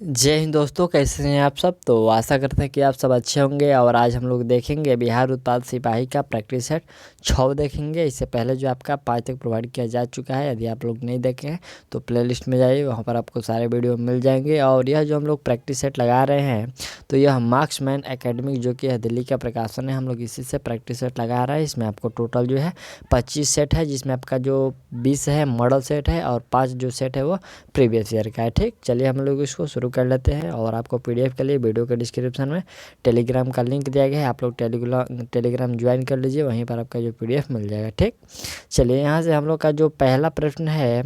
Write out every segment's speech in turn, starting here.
जय हिंद दोस्तों, कैसे हैं आप सब। तो आशा करते हैं कि आप सब अच्छे होंगे। और आज हम लोग देखेंगे बिहार उत्पाद सिपाही का प्रैक्टिस सेट 6 देखेंगे। इससे पहले जो आपका 5 तक प्रोवाइड किया जा चुका है, यदि आप लोग नहीं देखे हैं तो प्लेलिस्ट में जाइए, वहाँ पर आपको सारे वीडियो मिल जाएंगे। और यह जो हम लोग प्रैक्टिस सेट लगा रहे हैं तो यह मार्क्समैन एकेडमिक जो कि है दिल्ली का प्रकाशन है, हम लोग इसी से प्रैक्टिस सेट लगा रहे हैं। इसमें आपको टोटल जो है 25 सेट है, जिसमें आपका जो 20 है मॉडल सेट है और 5 जो सेट है वो प्रीवियस ईयर का है। ठीक, चलिए हम लोग इसको शुरू कर लेते हैं। और आपको पीडीएफ के लिए वीडियो के डिस्क्रिप्शन में टेलीग्राम का लिंक दिया गया है, आप लोग टेलीग्राम ज्वाइन कर लीजिए, वहीं पर आपका जो पीडीएफ मिल जाएगा। ठीक, चलिए यहाँ से हम लोग का जो पहला प्रश्न है,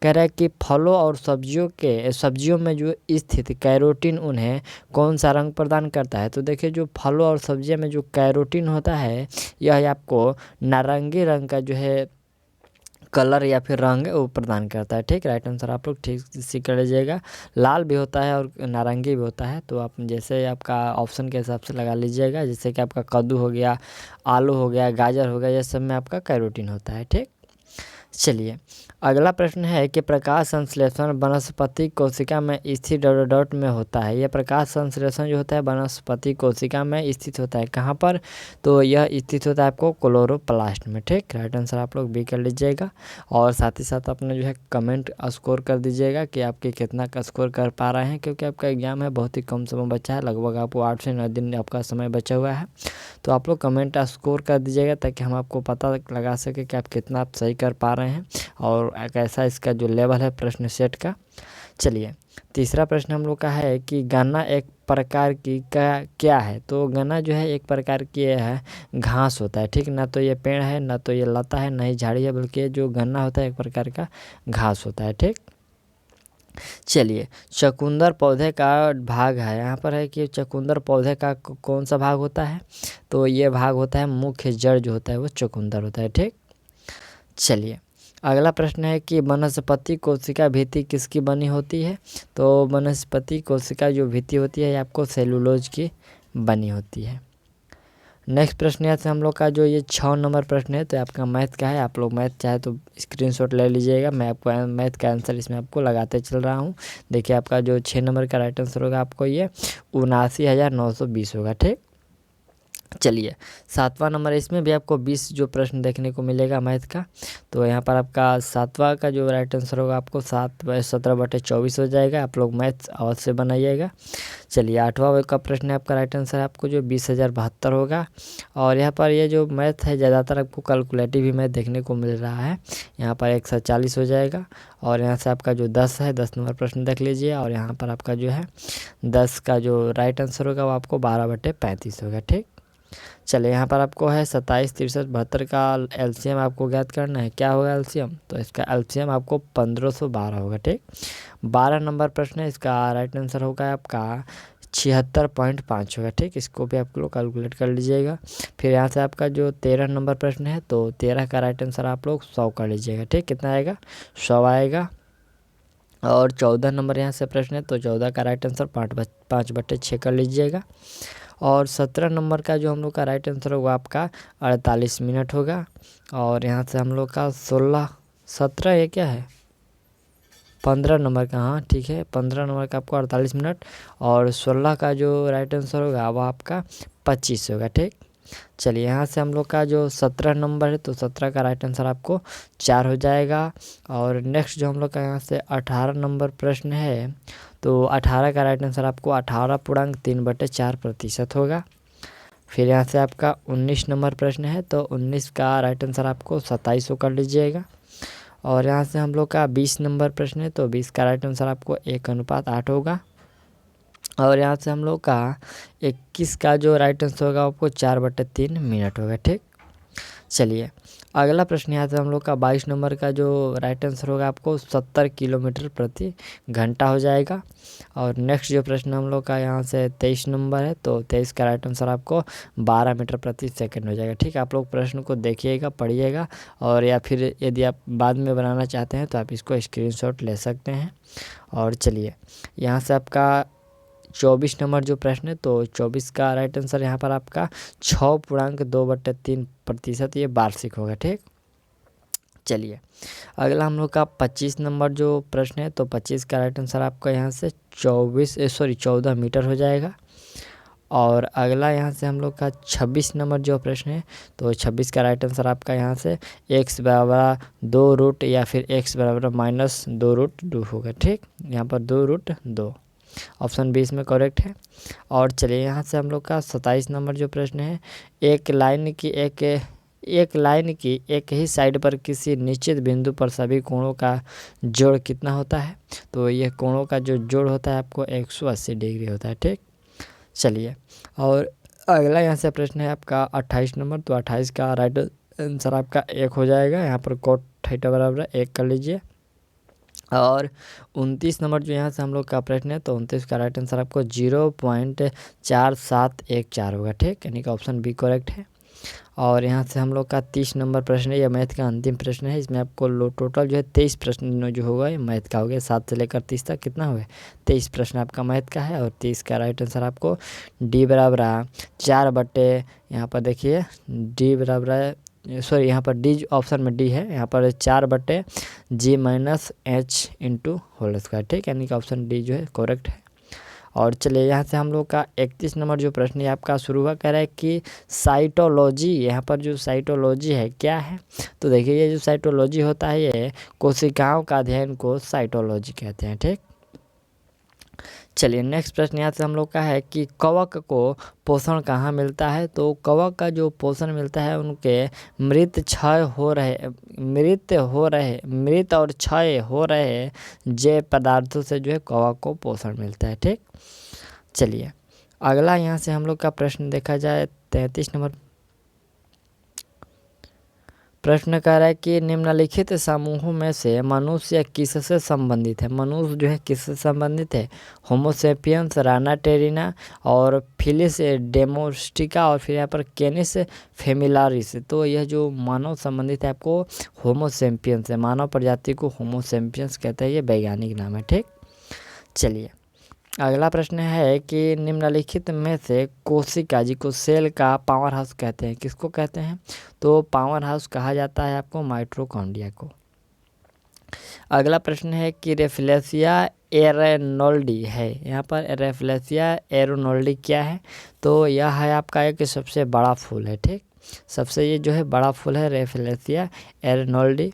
कह रहा है कि फलों और सब्जियों में जो स्थित कैरोटीन उन्हें कौन सा रंग प्रदान करता है। तो देखिए, जो फलों और सब्जियों में जो कैरोटीन होता है, यह आपको नारंगी रंग का जो है कलर या फिर रंग वो प्रदान करता है। ठीक, राइट आंसर आप लोग ठीक से कर लीजिएगा। लाल भी होता है और नारंगी भी होता है, तो आप जैसे आपका ऑप्शन के हिसाब से लगा लीजिएगा। जैसे कि आपका कद्दू हो गया, आलू हो गया, गाजर हो गया, ये सब में आपका कैरोटीन होता है। ठीक, चलिए अगला प्रश्न है कि प्रकाश संश्लेषण वनस्पति कोशिका में स्थित डॉट डॉट में होता है। यह प्रकाश संश्लेषण जो होता है वनस्पति कोशिका में स्थित होता है, कहाँ पर। तो यह स्थित होता है आपको क्लोरोप्लास्ट में। ठीक, राइट आंसर आप लोग बी कर लीजिएगा। और साथ ही साथ अपने जो है कमेंट स्कोर कर दीजिएगा कि आपके कितना का स्कोर कर पा रहे हैं, क्योंकि आपका एग्जाम है, बहुत ही कम समय बचा है, लगभग आपको 8 से 9 दिन आपका समय बचा हुआ है। तो आप लोग कमेंट स्कोर कर दीजिएगा ताकि हम आपको पता लगा सके कि आप कितना आप सही कर पा रहे हैं और कैसा इसका जो लेवल है प्रश्न सेट का। चलिए तीसरा प्रश्न हम लोग का है कि गन्ना एक प्रकार की क्या है। तो गन्ना जो है एक प्रकार की है घास होता है। ठीक, ना तो ये पेड़ है, ना तो ये लता है, ना ही झाड़ी है, बल्कि ये जो गन्ना होता है एक प्रकार का घास होता है। ठीक, चलिए चुकंदर पौधे का भाग है, यहाँ पर है कि चुकंदर पौधे का कौन सा भाग होता है। तो ये भाग होता है मुख्य जड़ जो होता है वो चुकंदर होता है। ठीक, चलिए अगला प्रश्न है कि वनस्पति कोशिका भित्ति किसकी बनी होती है। तो वनस्पति कोशिका जो भित्ति होती है आपको सेलुलोज की बनी होती है। नेक्स्ट प्रश्न यहाँ से हम लोग का जो ये 6 नंबर प्रश्न है, तो आपका मैथ का है। आप लोग मैथ चाहे तो स्क्रीनशॉट ले लीजिएगा, मैं आपको मैथ का आंसर इसमें आपको लगाते चल रहा हूँ। देखिए आपका जो 6 नंबर का राइट आंसर होगा आपको ये 79,920 होगा। ठीक, चलिए 7वां नंबर, इसमें भी आपको 20 जो प्रश्न देखने को मिलेगा मैथ का। तो यहाँ पर आपका 7वां का जो राइट आंसर होगा आपको 17/24 हो जाएगा। आप लोग मैथ अवश्य बनाइएगा। चलिए 8वां का प्रश्न है, आपका राइट आंसर आपको जो 20,072 होगा। और यहाँ पर ये जो मैथ है ज़्यादातर आपको कैलकुलेटिव ही मैथ देखने को मिल रहा है, यहाँ पर 140 हो जाएगा। और यहाँ से आपका जो 10 है, 10 नंबर प्रश्न देख लीजिए। और यहाँ पर आपका जो है 10 का जो राइट आंसर होगा वो आपको 12/35 होगा। ठीक, चलिए यहाँ पर आपको है 27, 63, 72 का एलसीएम आपको ज्ञात करना है। क्या होगा एलसीएम, तो इसका एलसीएम आपको 1512 होगा। ठीक, 12 नंबर प्रश्न है, इसका राइट आंसर होगा आपका 76.5 होगा। ठीक, इसको भी आप लोग कैलकुलेट कर लीजिएगा। फिर यहाँ से आपका जो 13 नंबर प्रश्न है, तो 13 का राइट आंसर आप लोग 100 कर लीजिएगा। ठीक, कितना आएगा, 100 आएगा। और 14 नंबर यहाँ से प्रश्न है, तो 14 का राइट आंसर 5/6 कर लीजिएगा। और 17 नंबर का जो हम लोग का राइट आंसर होगा आपका 48 मिनट होगा। और यहाँ से हम लोग का 17 ये क्या है 15 नंबर का, हाँ ठीक है, 15 नंबर का आपको 48 मिनट। और 16 का जो राइट आंसर होगा वो आपका 25 होगा। ठीक, चलिए यहाँ से हम लोग का जो 17 नंबर है, तो 17 का राइट आंसर आपको 4 हो जाएगा। और नेक्स्ट जो हम लोग का यहाँ से 18 नंबर प्रश्न है, तो 18 का राइट आंसर आपको 18.3/4% होगा। फिर यहाँ से आपका 19 नंबर प्रश्न है, तो 19 का राइट आंसर आपको 27 कर लीजिएगा। और यहाँ से हम लोग का 20 नंबर प्रश्न है, तो 20 का राइट आंसर आपको 1:8 होगा। और यहाँ से हम लोग का 21 का जो राइट आंसर होगा आपको 4/3 मिनट होगा। ठीक, चलिए अगला प्रश्न यहाँ से हम लोग का 22 नंबर का जो राइट आंसर होगा आपको 70 किलोमीटर प्रति घंटा हो जाएगा। और नेक्स्ट जो प्रश्न हम लोग का यहाँ से 23 नंबर है, तो 23 का राइट आंसर आपको 12 मीटर प्रति सेकंड हो जाएगा। ठीक, आप लोग प्रश्न को देखिएगा, पढ़िएगा, और या फिर यदि आप बाद में बनाना चाहते हैं तो आप इसको स्क्रीनशॉट ले सकते हैं। और चलिए यहाँ से आपका 24 नंबर जो प्रश्न है, तो 24 का राइट आंसर यहाँ पर आपका 6.2/3% ये वार्षिक होगा। ठीक, चलिए अगला हम लोग का 25 नंबर जो प्रश्न है, तो 25 का राइट आंसर आपका यहाँ से 14 मीटर हो जाएगा। और अगला यहाँ से हम लोग का 26 नंबर जो प्रश्न है, तो 26 का राइट आंसर आपका यहाँ से x बराबर 2 रूट या फिर x बराबर -2√2 होगा। ठीक, यहाँ पर 2√2 ऑप्शन 20 में करेक्ट है। और चलिए यहाँ से हम लोग का 27 नंबर जो प्रश्न है, एक लाइन की एक ही साइड पर किसी निश्चित बिंदु पर सभी कोणों का जोड़ कितना होता है। तो यह कोणों का जो जोड़ होता है आपको 180 डिग्री होता है। ठीक, चलिए और अगला यहाँ से प्रश्न है आपका 28 नंबर, तो 28 का राइट आंसर आपका 1 हो जाएगा। यहाँ पर cot थीटा बराबर 1 कर लीजिए। और 29 नंबर जो यहाँ से हम लोग का प्रश्न है, तो 29 का राइट आंसर आपको 0.4714 होगा। ठीक, यानी कि ऑप्शन बी करेक्ट है। और यहाँ से हम लोग का 30 नंबर प्रश्न है, यह मैथ का अंतिम प्रश्न है। इसमें आपको टोटल जो है 23 प्रश्न जो होगा ये मैथ का हो गया। 7 से लेकर 30 तक कितना हुआ, 23 प्रश्न आपका मैथ का है। और 30 का राइट आंसर आपको डी बराबर 4 बटे, यहाँ पर देखिए डी बराबर सॉरी यहाँ पर डी ऑप्शन में डी है, यहाँ पर 4/G-H/होल स्क्वायर। ठीक, यानी कि ऑप्शन डी जो है करेक्ट है। और चलिए यहाँ से हम लोग का 31 नंबर जो प्रश्न है आपका शुरू हुआ, कह रहा है कि साइटोलॉजी, यहाँ पर जो साइटोलॉजी है क्या है। तो देखिए ये जो साइटोलॉजी होता है ये कोशिकाओं का अध्ययन को साइटोलॉजी कहते हैं। ठीक, चलिए नेक्स्ट प्रश्न यहाँ से हम लोग का है कि कवक को पोषण कहाँ मिलता है। तो कवक का जो पोषण मिलता है उनके मृत और क्षय हो रहे जैव पदार्थों से जो है कवक को पोषण मिलता है। ठीक, चलिए अगला यहाँ से हम लोग का प्रश्न देखा जाए 33 नंबर प्रश्न कह रहा है कि निम्नलिखित समूहों में से मनुष्य किससे संबंधित है। मनुष्य जो है किससे संबंधित है, होमोसेपियंस, राना टेरिना और फिलिस डेमोस्टिका और फिर यहाँ पर केनिस फेमिलारिस। तो यह जो मानव संबंधित है आपको होमोसेपियंस है, मानव प्रजाति को होमोसेपियंस कहते हैं, ये वैज्ञानिक नाम है। ठीक, चलिए अगला प्रश्न है कि निम्नलिखित में से कोशिका जी को सेल का पावर हाउस कहते हैं, किसको कहते हैं। तो पावर हाउस कहा जाता है आपको माइटोकॉन्ड्रिया को। अगला प्रश्न है कि रेफ्लेशिया एरेनोल्डी है, यहाँ पर रेफ्लेशिया एरेनोल्डी क्या है। तो यह है आपका एक सबसे बड़ा फूल है। ठीक, सबसे ये जो है बड़ा फूल है रेफ्लेशिया एरेनोल्डी।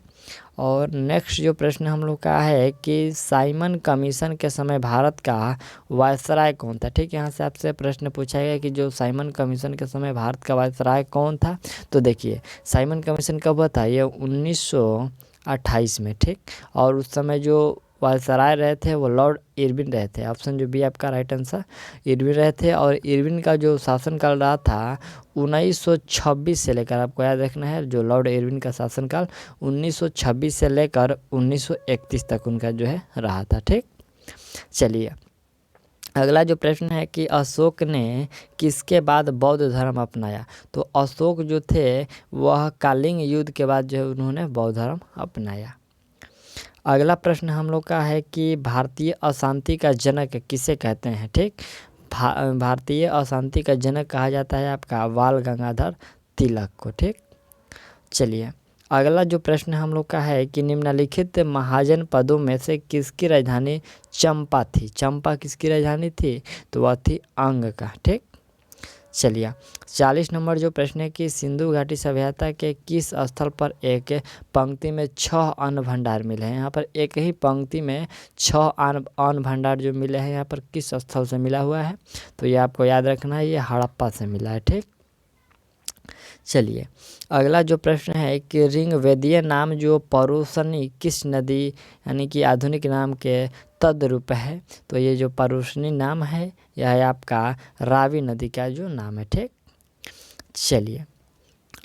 और नेक्स्ट जो प्रश्न हम लोग का है कि साइमन कमीशन के समय भारत का वायसराय कौन था। ठीक, यहाँ से आपसे प्रश्न पूछा गया कि जो साइमन कमीशन के समय भारत का वायसराय कौन था। तो देखिए साइमन कमीशन कब हुआ था, ये 1928 में। ठीक, और उस समय जो वायसराय रहे थे वो लॉर्ड इरविन रहे थे। ऑप्शन जो बी आपका राइट आंसर इरविन रहे थे। और इरविन का जो शासनकाल रहा था 1926 से लेकर, आपको याद रखना है, जो लॉर्ड इरविन का शासनकाल 1926 से लेकर 1931 तक उनका जो है रहा था। ठीक, चलिए अगला जो प्रश्न है कि अशोक ने किसके बाद बौद्ध धर्म अपनाया। तो अशोक जो थे वह कलिंग युद्ध के बाद जो है उन्होंने बौद्ध धर्म अपनाया। अगला प्रश्न हम लोग का है कि भारतीय अशांति का जनक किसे कहते हैं। ठीक, भारतीय अशांति का जनक कहा जाता है आपका बाल गंगाधर तिलक को। ठीक, चलिए अगला जो प्रश्न हम लोग का है कि निम्नलिखित महाजन पदों में से किसकी राजधानी चंपा थी। चंपा किसकी राजधानी थी, तो वह थी अंग का। ठीक, चलिए 40 नंबर जो प्रश्न है कि सिंधु घाटी सभ्यता के किस स्थल पर एक पंक्ति में 6 अन्न भंडार मिले हैं। यहाँ पर एक ही पंक्ति में 6 अन्न भंडार जो मिले हैं यहाँ पर किस स्थल से मिला हुआ है। तो ये आपको याद रखना है, ये हड़प्पा से मिला है। ठीक, चलिए अगला जो प्रश्न है कि ऋग्वेदीय नाम जो परुशनी किस नदी यानी कि आधुनिक नाम के तद्रूप है। तो ये जो परुशनी नाम है यह है आपका रावी नदी का जो नाम है। ठीक, चलिए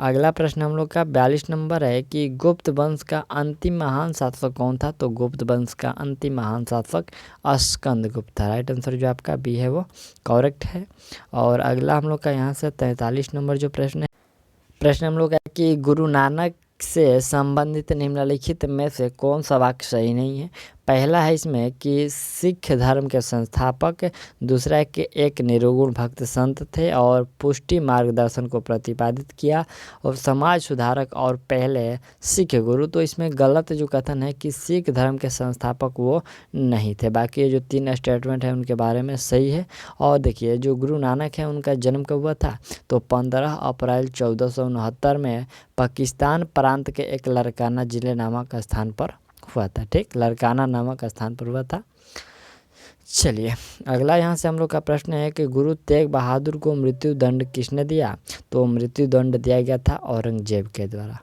अगला प्रश्न हम लोग का 42 नंबर है कि गुप्त वंश का अंतिम महान शासक कौन था। तो गुप्त वंश का अंतिम महान शासक स्कंदगुप्त था। राइट आंसर जो आपका बी है वो करेक्ट है। और अगला हम लोग का यहाँ से 43 नंबर जो प्रश्न है, प्रश्न हम लोग का कि गुरु नानक से संबंधित निम्नलिखित में से कौन सा वाक्य सही नहीं है। पहला है इसमें कि सिख धर्म के संस्थापक, दूसरा है कि एक निर्गुण भक्त संत थे और पुष्टि मार्गदर्शन को प्रतिपादित किया, और समाज सुधारक और पहले सिख गुरु। तो इसमें गलत जो कथन है कि सिख धर्म के संस्थापक वो नहीं थे। बाकी ये जो 3 स्टेटमेंट है उनके बारे में सही है। और देखिए जो गुरु नानक है उनका जन्म कब हुआ था, तो 15 अप्रैल 1469 में पाकिस्तान प्रांत के एक लरकाना जिले नामक स्थान पर हुआ था। ठीक, लरकाना नामक स्थान पर हुआ था। चलिए अगला यहाँ से हम लोग का प्रश्न है कि गुरु तेग बहादुर को मृत्यु दंड किसने दिया, तो मृत्यु दंड दिया गया था औरंगजेब के द्वारा।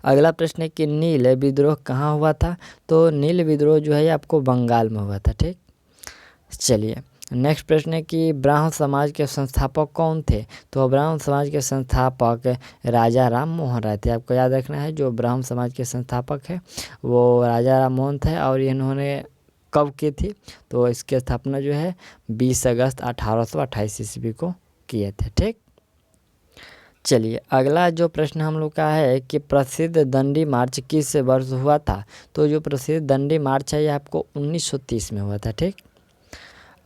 अगला प्रश्न है कि नील विद्रोह कहाँ हुआ था, तो नील विद्रोह जो है आपको बंगाल में हुआ था। ठीक, चलिए नेक्स्ट प्रश्न है कि ब्राह्मण समाज के संस्थापक कौन थे, तो ब्राह्मण समाज के संस्थापक राजा राम मोहन राय थे। आपको याद रखना है जो ब्राह्मण समाज के संस्थापक है वो राजा राम मोहन थे, और इन्होंने कब की थी, तो इसकी स्थापना जो है 20 अगस्त 1828 ईस्वी को किए थे। ठीक, चलिए अगला जो प्रश्न हम लोग का है कि प्रसिद्ध दंडी मार्च किस वर्ष हुआ था, तो जो प्रसिद्ध दंडी मार्च है ये आपको 1930 में हुआ था। ठीक,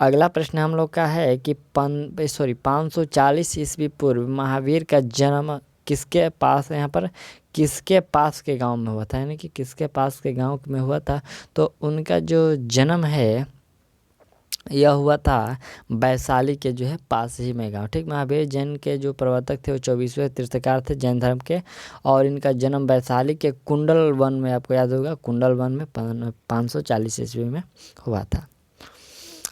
अगला प्रश्न हम लोग का है कि 540 ईस्वी पूर्व महावीर का जन्म किसके पास, यहाँ पर किसके पास के गांव में हुआ था, यानी कि किसके पास के गांव में हुआ था, तो उनका जो जन्म है यह हुआ था वैशाली के जो है पास ही में गांव। ठीक, महावीर जैन के जो प्रवर्तक थे वो 24वें तीर्थकार थे जैन धर्म के, और इनका जन्म वैशाली के कुंडल वन में, आपको याद होगा कुंडल वन में 540 ईस्वी में हुआ था।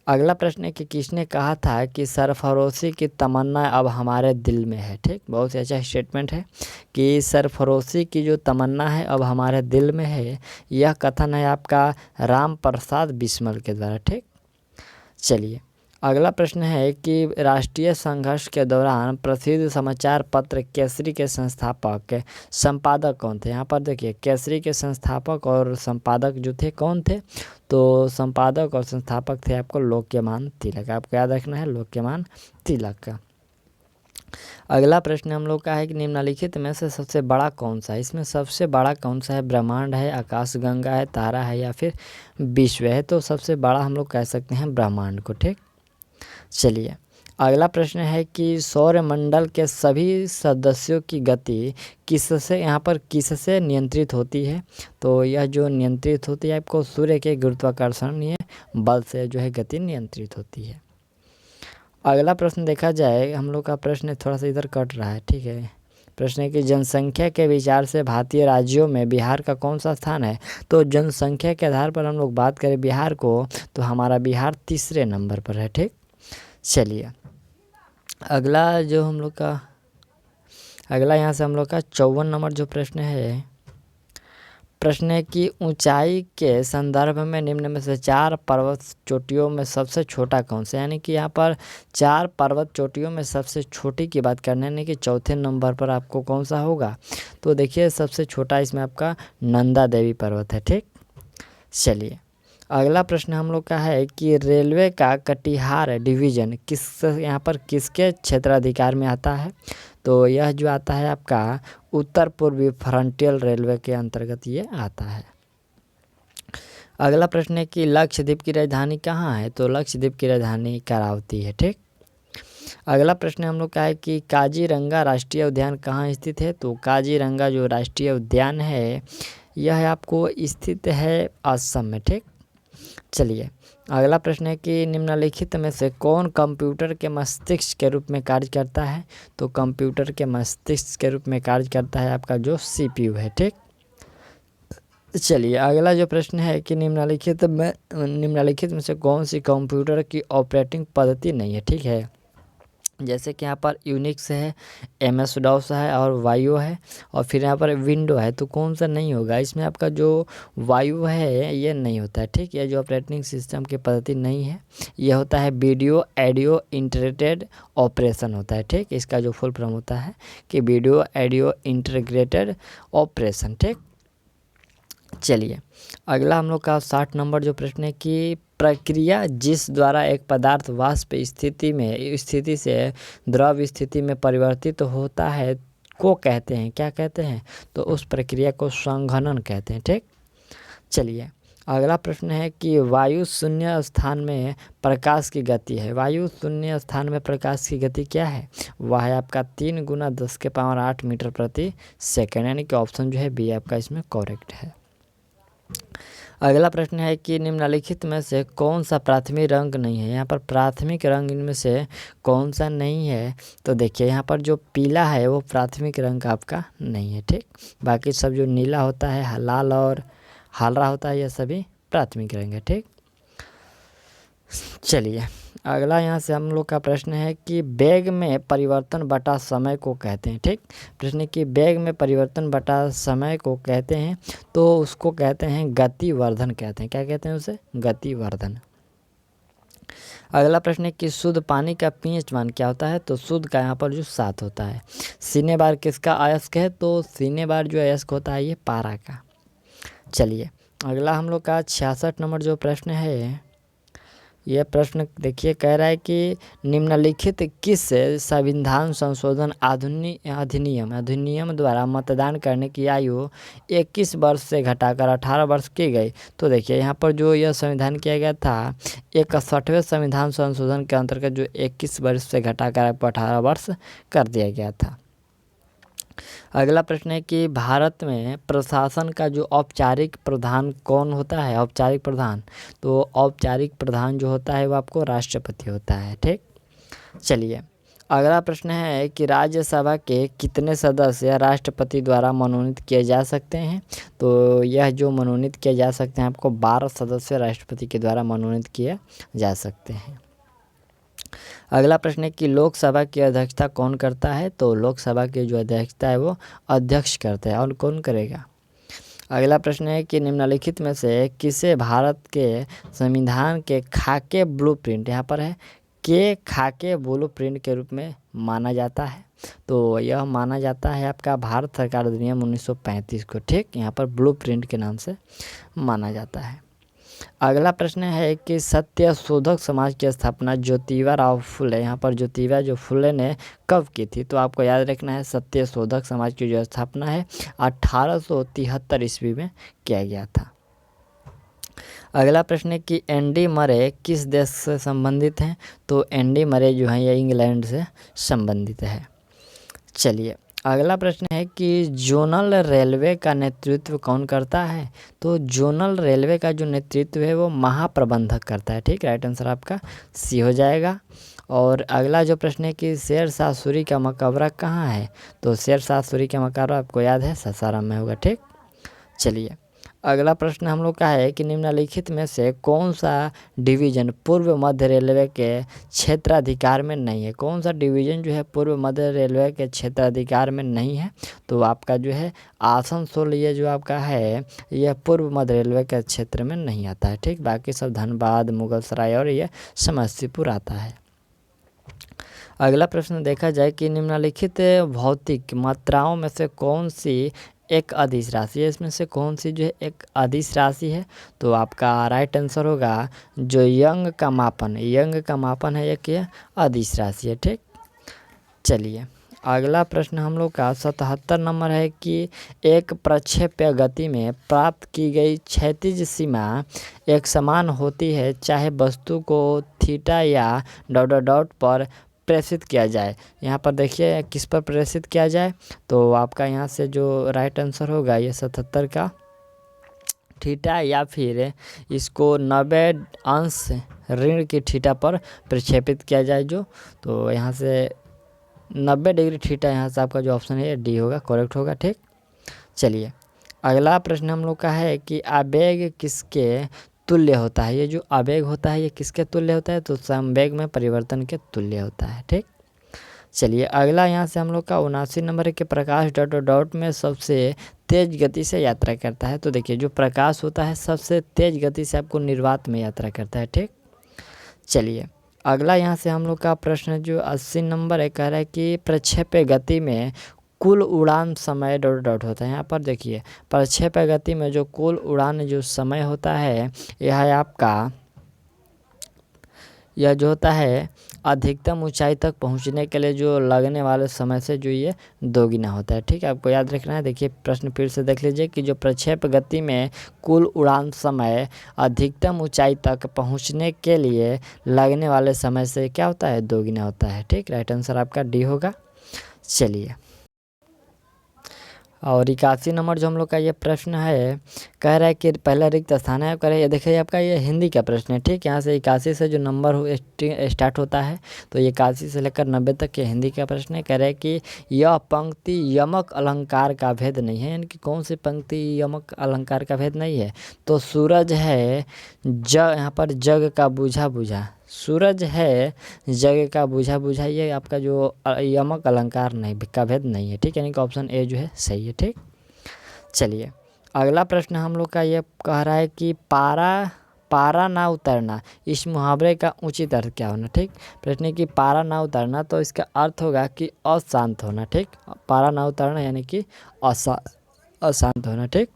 अगला प्रश्न है कि किसने कहा था कि सरफरोशी की तमन्ना अब हमारे दिल में है। ठीक, बहुत ही अच्छा स्टेटमेंट है कि सरफरोशी की जो तमन्ना है अब हमारे दिल में है। यह कथन है आपका राम प्रसाद बिस्मिल के द्वारा। ठीक, चलिए अगला प्रश्न है कि राष्ट्रीय संघर्ष के दौरान प्रसिद्ध समाचार पत्र केसरी के संस्थापक संपादक कौन थे। यहाँ पर देखिए केसरी के संस्थापक और संपादक जो थे कौन थे, तो संपादक और संस्थापक थे आपको लोक्यमान तिलक। आपको याद रखना है लोक्यमान तिलक का। अगला प्रश्न हम लोग का है कि निम्नलिखित में से सबसे बड़ा कौन सा है। इसमें सबसे बड़ा कौन सा है, ब्रह्मांड है, आकाशगंगा है, तारा है या फिर विश्व है, तो सबसे बड़ा हम लोग कह सकते हैं ब्रह्मांड को। ठीक, चलिए अगला प्रश्न है कि सौरमंडल के सभी सदस्यों की गति किससे, यहाँ पर किससे नियंत्रित होती है, तो यह जो नियंत्रित होती है आपको सूर्य के गुरुत्वाकर्षणीय बल से जो है गति नियंत्रित होती है। अगला प्रश्न देखा जाए, हम लोग का प्रश्न थोड़ा सा इधर कट रहा है। ठीक है, प्रश्न है कि जनसंख्या के विचार से भारतीय राज्यों में बिहार का कौन सा स्थान है, तो जनसंख्या के आधार पर हम लोग बात करें बिहार को, तो हमारा बिहार 3रे नंबर पर है। ठीक, चलिए अगला जो हम लोग का अगला यहाँ से हम लोग का 54 नंबर जो प्रश्न है, प्रश्न है कि ऊंचाई के संदर्भ में निम्न में से 4 पर्वत चोटियों में सबसे छोटा कौन सा, यानी कि यहाँ पर 4 पर्वत चोटियों में सबसे छोटी की बात करने, यानी कि 4थे नंबर पर आपको कौन सा होगा, तो देखिए सबसे छोटा इसमें आपका नंदा देवी पर्वत है। ठीक, चलिए अगला प्रश्न हम लोग का है कि रेलवे का कटिहार डिवीज़न यहाँ पर किसके क्षेत्राधिकार में आता है, तो यह जो आता है आपका उत्तर पूर्वी फ्रंटियर रेलवे के अंतर्गत ये आता है। अगला प्रश्न है कि लक्षद्वीप की राजधानी कहाँ है, तो लक्षद्वीप की राजधानी करावती है। ठीक, अगला प्रश्न हम लोग का है कि काजीरंगा राष्ट्रीय उद्यान कहाँ स्थित है, तो काजीरंगा जो राष्ट्रीय उद्यान है यह आपको स्थित है असम में। ठीक, चलिए अगला प्रश्न है कि निम्नलिखित में से कौन कंप्यूटर के मस्तिष्क के रूप में कार्य करता है, तो कंप्यूटर के मस्तिष्क के रूप में कार्य करता है आपका जो CPU है। ठीक, चलिए अगला जो प्रश्न है कि निम्नलिखित में से कौन सी कंप्यूटर की ऑपरेटिंग पद्धति नहीं है। ठीक है, जैसे कि यहाँ पर यूनिक्स है, MS-DOS है और वायु है, और फिर यहाँ पर विंडो है, तो कौन सा नहीं होगा, इसमें आपका जो वायु है ये नहीं होता है। ठीक, ये जो ऑपरेटिंग सिस्टम की पद्धति नहीं है, ये होता है वीडियो ऑडियो इंटीग्रेटेड ऑपरेशन होता है। ठीक, इसका जो फुल फॉर्म होता है कि वीडियो ऑडियो इंटीग्रेटेड ऑपरेशन। ठीक, चलिए अगला हम लोग का 60 नंबर जो प्रश्न है कि प्रक्रिया जिस द्वारा एक पदार्थ वाष्प स्थिति से द्रव स्थिति में परिवर्तित होता है को कहते हैं, क्या कहते हैं, तो उस प्रक्रिया को संघनन कहते हैं। ठीक, चलिए अगला प्रश्न है कि वायु शून्य स्थान में प्रकाश की गति है। वायु शून्य स्थान में प्रकाश की गति क्या है? वह है आपका 3 × 10⁸ मीटर प्रति सेकेंड, यानी कि ऑप्शन जो है बी आपका इसमें करेक्ट है। अगला प्रश्न है कि निम्नलिखित में से कौन सा प्राथमिक रंग नहीं है? यहाँ पर प्राथमिक रंग इनमें से कौन सा नहीं है? तो देखिए यहाँ पर जो पीला है वो प्राथमिक रंग आपका नहीं है, ठीक। बाकी सब जो नीला होता है, लाल और हरा होता है, ये सभी प्राथमिक रंग है, ठीक। चलिए अगला यहाँ से हम लोग का प्रश्न है कि वेग में परिवर्तन बटा समय को कहते हैं, ठीक। प्रश्न है कि वेग में परिवर्तन बटा समय को कहते हैं, तो उसको कहते हैं गतिवर्धन कहते हैं। क्या कहते हैं उसे? गतिवर्धन। अगला प्रश्न है कि शुद्ध पानी का पीएच मान क्या होता है? तो शुद्ध का यहाँ पर जो 7 होता है। सीने बार किसका अयस्क है? तो सीने बार जो अयस्क होता है ये पारा का। चलिए अगला हम लोग का 66 नंबर जो प्रश्न है, यह प्रश्न देखिए कह रहा है कि निम्नलिखित किस संविधान संशोधन अधिनियम द्वारा मतदान करने की आयु 21 वर्ष से घटाकर 18 वर्ष की गई? तो देखिए यहाँ पर जो यह संविधान किया गया था 61वें संविधान संशोधन के अंतर्गत जो 21 वर्ष से घटाकर आपको 18 वर्ष कर दिया गया था। अगला प्रश्न है कि भारत में प्रशासन का जो औपचारिक प्रधान कौन होता है? औपचारिक प्रधान, तो औपचारिक प्रधान जो होता है वो आपको राष्ट्रपति होता है, ठीक। चलिए अगला प्रश्न है कि राज्यसभा के कितने सदस्य राष्ट्रपति द्वारा मनोनीत किए जा सकते हैं? तो यह जो मनोनीत किए जा सकते हैं आपको 12 सदस्य राष्ट्रपति के द्वारा मनोनीत किए जा सकते हैं। अगला प्रश्न है कि लोकसभा की अध्यक्षता कौन करता है? तो लोकसभा की जो अध्यक्षता है वो अध्यक्ष करते हैं। और कौन करेगा? अगला प्रश्न है कि निम्नलिखित में से किसे भारत के संविधान के खाके ब्लूप्रिंट, यहाँ पर है के खाके ब्लूप्रिंट के रूप में माना जाता है? तो यह माना जाता है आपका भारत सरकार अधिनियम 1935 को, ठीक। यहाँ पर ब्लूप्रिंट के नाम से माना जाता है। अगला प्रश्न है कि सत्य शोधक समाज की स्थापना ज्योतिबा राव फुले, यहाँ पर ज्योतिबा जो फुले ने कब की थी? तो आपको याद रखना है सत्य शोधक समाज की जो स्थापना है 1873 ईस्वी में किया गया था। अगला प्रश्न है कि एंडी मरे किस देश से संबंधित हैं? तो एंडी मरे जो है ये इंग्लैंड से संबंधित है। चलिए अगला प्रश्न है कि जोनल रेलवे का नेतृत्व कौन करता है? तो जोनल रेलवे का जो नेतृत्व है वो महाप्रबंधक करता है, ठीक। राइट आंसर आपका सी हो जाएगा। और अगला जो प्रश्न है कि शेरशाह सूरी का मकबरा कहाँ है? तो शेरशाह सूरी का मकबरा आपको याद है सासाराम में होगा, ठीक। चलिए अगला प्रश्न हम लोग का है कि निम्नलिखित में से कौन सा डिवीज़न पूर्व मध्य रेलवे के क्षेत्राधिकार में नहीं है? कौन सा डिवीज़न जो है पूर्व मध्य रेलवे के क्षेत्राधिकार में नहीं है? तो आपका जो है आसनसोल ये जो आपका है यह पूर्व मध्य रेलवे के क्षेत्र में नहीं आता है, ठीक। बाकी सब धनबाद, मुगलसराय और ये समस्तीपुर आता है। अगला प्रश्न देखा जाए कि निम्नलिखित भौतिक मात्राओं में से कौन सी एक अदिश राशि है? इसमें से कौन सी जो है एक अदिश राशि है? तो आपका राइट आंसर होगा जो यंग का मापन है एक ये अदिश राशि है, ठीक। चलिए अगला प्रश्न हम लोग का 77 नंबर है कि एक प्रक्षेप्य गति में प्राप्त की गई क्षैतिज सीमा एक समान होती है चाहे वस्तु को थीटा या ... पर प्रेषित किया जाए। यहाँ पर देखिए किस पर प्रेषित किया जाए? तो आपका यहाँ से जो राइट आंसर होगा ये 77 का थीटा या फिर इसको 90 अंश ऋण की थीटा पर प्रक्षेपित किया जाए जो, तो यहाँ से 90 डिग्री थीटा यहाँ से आपका जो ऑप्शन है डी होगा, करेक्ट होगा, ठीक। चलिए अगला प्रश्न हम लोग का है कि आवेग किसके तुल्य होता है? ये जो आवेग होता है ये किसके तुल्य होता है? तो संवेग में परिवर्तन के तुल्य होता है, ठीक। चलिए अगला यहाँ से हम लोग का 79 नंबर है कि प्रकाश ... में सबसे तेज गति से यात्रा करता है। तो देखिए जो प्रकाश होता है सबसे तेज गति से आपको निर्वात में यात्रा करता है, ठीक। चलिए अगला यहाँ से हम लोग का प्रश्न जो 80 नंबर है कह रहा है कि प्रक्षेप्य गति में कुल उड़ान समय ... होता है। यहाँ पर देखिए प्रक्षेप्य गति में जो कुल उड़ान जो समय होता है यह है आपका यह जो होता है अधिकतम ऊंचाई तक पहुंचने के लिए जो लगने वाले समय से जो ये दोगुना होता है। ठीक है, आपको याद रखना है। देखिए प्रश्न फिर से देख लीजिए कि जो प्रक्षेप गति में कुल उड़ान समय अधिकतम ऊंचाई तक पहुंचने के लिए लगने वाले समय से क्या होता है, दोगुना होता है। ठीक, राइट आंसर आपका डी होगा। चलिए, और 81 नंबर जो हम लोग का ये प्रश्न है, कह रहा है कि पहला रिक्त स्थान है। कह रहे हैं, देखिए आपका ये हिंदी का प्रश्न है। ठीक, यहाँ से 81 से जो नंबर स्टार्ट होता है, तो ये 81 से लेकर 90 तक ये हिंदी का प्रश्न है। कह रहे हैं कि यह पंक्ति यमक अलंकार का भेद नहीं है, यानी कि कौन सी पंक्ति यमक अलंकार का भेद नहीं है, तो सूरज है यहाँ पर जग का बुझा बुझा, सूरज है जग का बुझा बुझा, ये आपका जो यमक अलंकार नहीं का भेद नहीं है। ठीक, यानी कि ऑप्शन ए जो है सही है। ठीक, चलिए अगला प्रश्न हम लोग का ये कह रहा है कि पारा ना उतरना, इस मुहावरे का उचित अर्थ क्या होना। ठीक, प्रश्न है कि पारा ना उतरना, तो इसका अर्थ होगा कि अशांत होना। ठीक, पारा ना उतरना यानी कि अशांत होना। ठीक,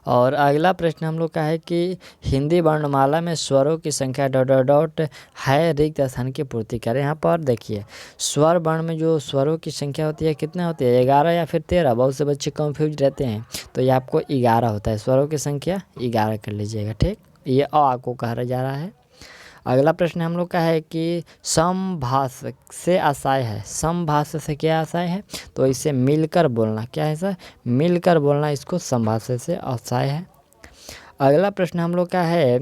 और अगला प्रश्न हम लोग का है कि हिंदी वर्णमाला में स्वरों की संख्या डॉट डॉट डॉट है, रिक्त स्थान की पूर्ति करें। यहाँ पर देखिए स्वर वर्ण में जो स्वरों की संख्या होती है कितना होती है, 11 या फिर 13। बहुत से बच्चे कंफ्यूज रहते हैं, तो ये आपको 11 होता है, स्वरों की संख्या 11 कर लीजिएगा। ठीक, ये अ को कहा जा रहा है। अगला प्रश्न हम लोग का है कि समभाष से आशय है, समभाष से क्या आशय है, तो इसे मिलकर बोलना, क्या है सर, मिलकर बोलना, इसको समभाष से आशय है। अगला प्रश्न हम लोग का है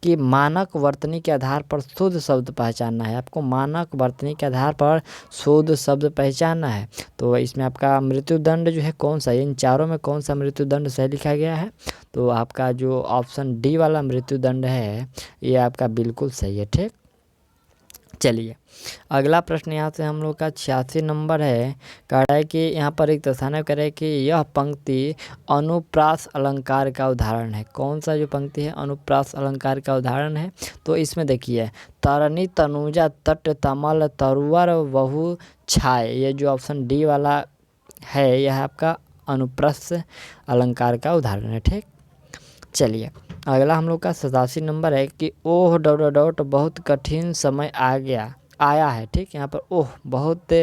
कि मानक वर्तनी के आधार पर शुद्ध शब्द पहचानना है। आपको मानक वर्तनी के आधार पर शुद्ध शब्द पहचानना है, तो इसमें आपका मृत्युदंड जो है कौन सा, इन चारों में कौन सा मृत्युदंड सही लिखा गया है, तो आपका जो ऑप्शन डी वाला मृत्युदंड है ये आपका बिल्कुल सही है। ठीक, चलिए अगला प्रश्न यहाँ से हम लोग का 86 नंबर है। कह रहा है कि यहाँ पर एक दर्शाना करे कि यह पंक्ति अनुप्रास अलंकार का उदाहरण है। कौन सा जो पंक्ति है अनुप्रास अलंकार का उदाहरण है, तो इसमें देखिए तरनी तनुजा तट तमल तरुवर बहु छाय, ये जो ऑप्शन डी वाला है यह आपका अनुप्रास अलंकार का उदाहरण है। ठीक, चलिए अगला हम लोग का 87 नंबर है कि ओह डॉट डॉट बहुत कठिन समय आया है। ठीक, यहाँ पर ओह बहुत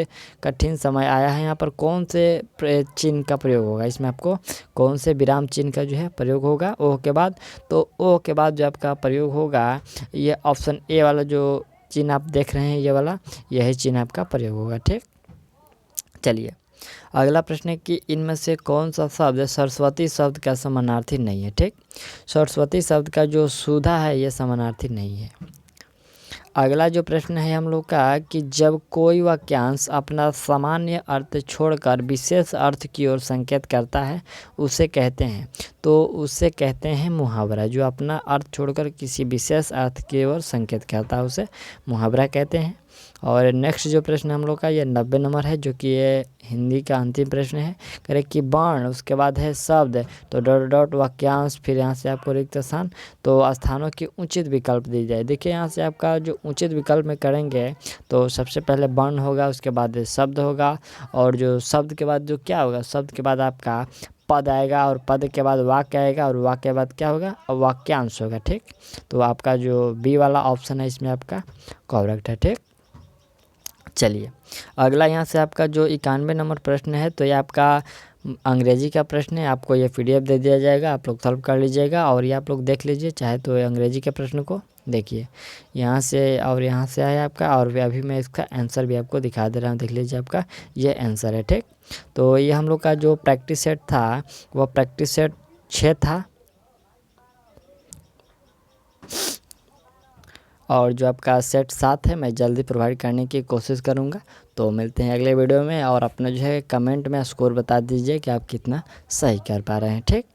कठिन समय आया है, यहाँ पर कौन से चिन्ह का प्रयोग होगा, इसमें आपको कौन से विराम चिन्ह का जो है प्रयोग होगा ओह के बाद, तो ओह के बाद जो आपका प्रयोग होगा ये ऑप्शन ए वाला जो चिन्ह आप देख रहे हैं ये वाला, यही चिन्ह आपका प्रयोग होगा। ठीक, चलिए अगला प्रश्न है कि इनमें से कौन सा शब्द सरस्वती शब्द का समानार्थी नहीं है। ठीक, सरस्वती शब्द का जो सुधा है ये समानार्थी नहीं है। अगला जो प्रश्न है हम लोग का कि जब कोई वाक्यांश अपना सामान्य अर्थ छोड़कर विशेष अर्थ की ओर संकेत करता है उसे कहते हैं, तो उसे कहते हैं मुहावरा। जो अपना अर्थ छोड़कर किसी विशेष अर्थ की ओर संकेत करता है उसे मुहावरा कहते हैं। और नेक्स्ट जो प्रश्न हम लोग का ये 90 नंबर है, जो कि ये हिंदी का अंतिम प्रश्न है। करें कि वर्ण उसके बाद है शब्द, तो डॉट डॉट वाक्यांश, फिर यहाँ से आपको रिक्त स्थान, तो स्थानों की उचित विकल्प दी जाए। देखिए यहाँ से आपका जो उचित विकल्प में करेंगे तो सबसे पहले वर्ण होगा, उसके बाद शब्द होगा, और जो शब्द के बाद जो क्या होगा, शब्द के बाद आपका पद आएगा, और पद के बाद वाक्य आएगा, और वाक्य के बाद क्या होगा, वाक्यांश होगा। ठीक, तो आपका जो बी वाला ऑप्शन है इसमें आपका करेक्ट है। ठीक, चलिए अगला यहाँ से आपका जो 91 नंबर प्रश्न है, तो ये आपका अंग्रेजी का प्रश्न है। आपको ये PDF दे दिया जाएगा, आप लोग सॉल्व कर लीजिएगा, और ये आप लोग देख लीजिए चाहे तो अंग्रेजी के प्रश्न को देखिए यहाँ से, और यहाँ से आया आपका, और अभी मैं इसका आंसर भी आपको दिखा दे रहा हूँ, देख लीजिए आपका ये आंसर है। ठीक, तो ये हम लोग का जो प्रैक्टिस सेट था वो प्रैक्टिस सेट 6 था, और जो आपका सेट 7 है मैं जल्दी प्रोवाइड करने की कोशिश करूँगा। तो मिलते हैं अगले वीडियो में, और अपना जो है कमेंट में स्कोर बता दीजिए कि आप कितना सही कर पा रहे हैं। ठीक।